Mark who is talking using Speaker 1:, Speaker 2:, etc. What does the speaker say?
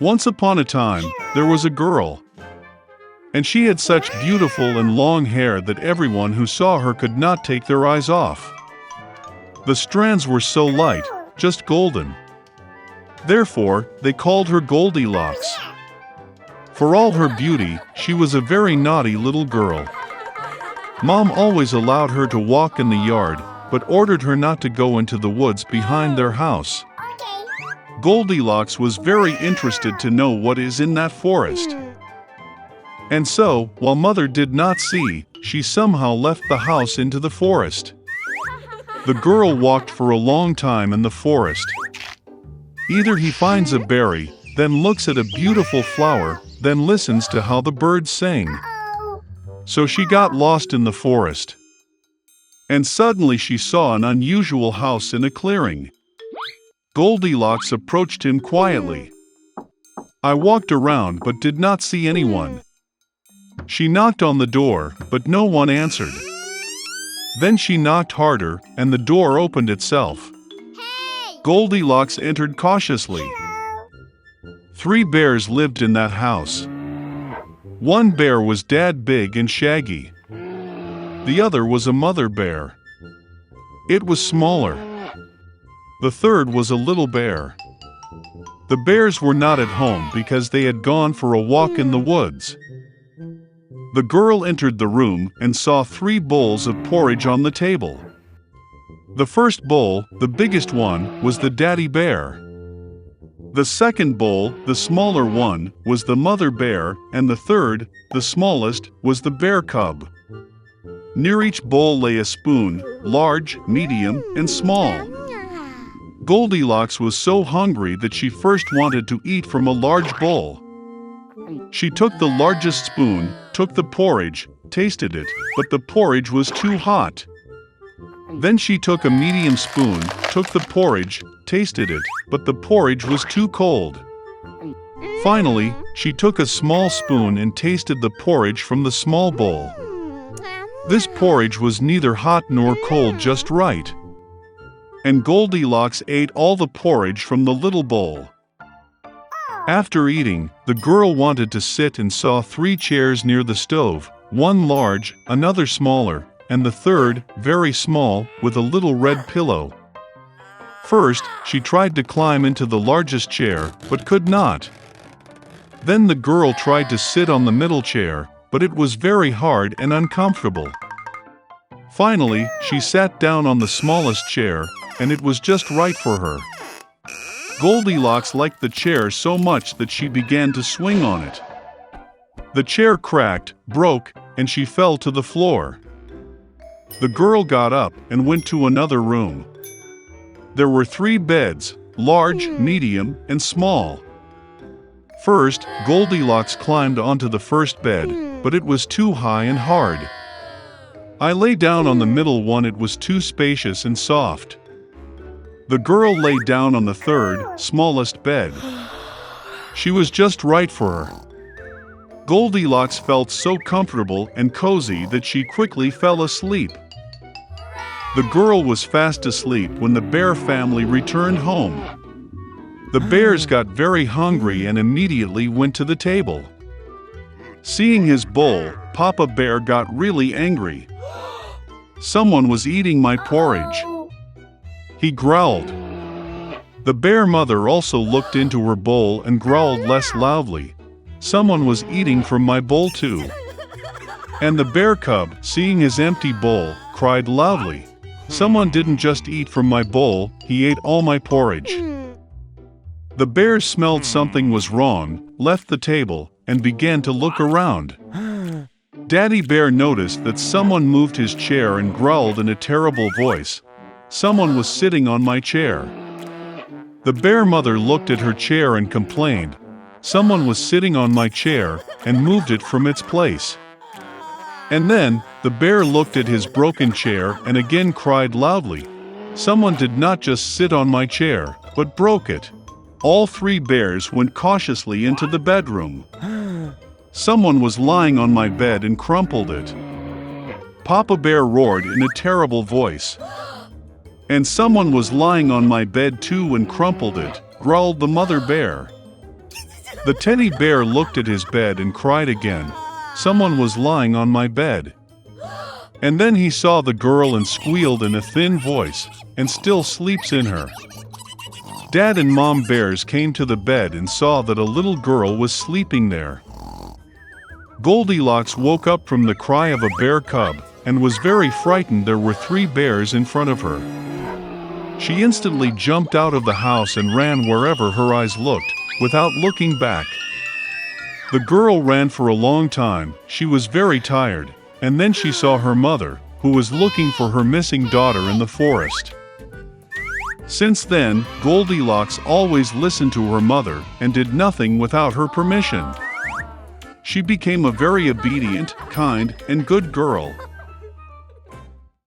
Speaker 1: Once upon a time, there was a girl, and she had such beautiful and long hair that everyone who saw her could not take their eyes off. The strands were so light, just golden. Therefore, they called her Goldilocks. For all her beauty, she was a very naughty little girl. Mom always allowed her to walk in the yard, but ordered her not to go into the woods behind their house. Goldilocks was very interested to know what is in that forest. And so, while Mother did not see, she somehow left the house into the forest. The girl walked for a long time in the forest. Either he finds a berry, then looks at a beautiful flower, then listens to how the birds sing. So she got lost in the forest. And suddenly she saw an unusual house in a clearing. Goldilocks approached him quietly. I walked around but did not see anyone. She knocked on the door, but no one answered. Then she knocked harder, and the door opened itself. Goldilocks entered cautiously. 3 bears lived in that house. One bear was dad big and shaggy. The other was a mother bear. It was smaller. The third was a little bear. The bears were not at home because they had gone for a walk in the woods. The girl entered the room and saw 3 bowls of porridge on the table. The first bowl, the biggest one, was the daddy bear. The second bowl, the smaller one, was the mother bear, and the third, the smallest, was the bear cub. Near each bowl lay a spoon, large, medium, and small. Goldilocks was so hungry that she first wanted to eat from a large bowl. She took the largest spoon, took the porridge, tasted it, but the porridge was too hot. Then she took a medium spoon, took the porridge, tasted it, but the porridge was too cold. Finally, she took a small spoon and tasted the porridge from the small bowl. This porridge was neither hot nor cold, just right. And Goldilocks ate all the porridge from the little bowl. After eating, the girl wanted to sit and saw 3 chairs near the stove, one large, another smaller, and the third, very small, with a little red pillow. First, she tried to climb into the largest chair, but could not. Then the girl tried to sit on the middle chair, but it was very hard and uncomfortable. Finally, she sat down on the smallest chair, and it was just right for her. Goldilocks liked the chair so much that she began to swing on it. The chair cracked, broke, and she fell to the floor. The girl got up and went to another room. There were 3 beds, large, medium, and small. First, Goldilocks climbed onto the first bed, but it was too high and hard. I lay down on the middle one, it was too spacious and soft. The girl lay down on the third, smallest bed. She was just right for her. Goldilocks felt so comfortable and cozy that she quickly fell asleep. The girl was fast asleep when the bear family returned home. The bears got very hungry and immediately went to the table. Seeing his bowl, Papa Bear got really angry. Someone was eating my porridge. He growled. The bear mother also looked into her bowl and growled less loudly. Someone was eating from my bowl too. And the bear cub, seeing his empty bowl, cried loudly. Someone didn't just eat from my bowl, he ate all my porridge. The bears smelled something was wrong, left the table, and began to look around. Daddy Bear noticed that someone moved his chair and growled in a terrible voice. Someone was sitting on my chair. The bear mother looked at her chair and complained. Someone was sitting on my chair and moved it from its place. And then, the bear looked at his broken chair and again cried loudly. Someone did not just sit on my chair, but broke it. All 3 bears went cautiously into the bedroom. Someone was lying on my bed and crumpled it. Papa Bear roared in a terrible voice. And someone was lying on my bed too and crumpled it, growled the mother bear. The teddy bear looked at his bed and cried again. Someone was lying on my bed. And then he saw the girl and squealed in a thin voice, and still sleeps in her. Dad and Mom bears came to the bed and saw that a little girl was sleeping there. Goldilocks woke up from the cry of a bear cub, and was very frightened. There were 3 bears in front of her. She instantly jumped out of the house and ran wherever her eyes looked, without looking back. The girl ran for a long time. She was very tired, and then she saw her mother, who was looking for her missing daughter in the forest. Since then, Goldilocks always listened to her mother and did nothing without her permission. She became a very obedient, kind, and good girl.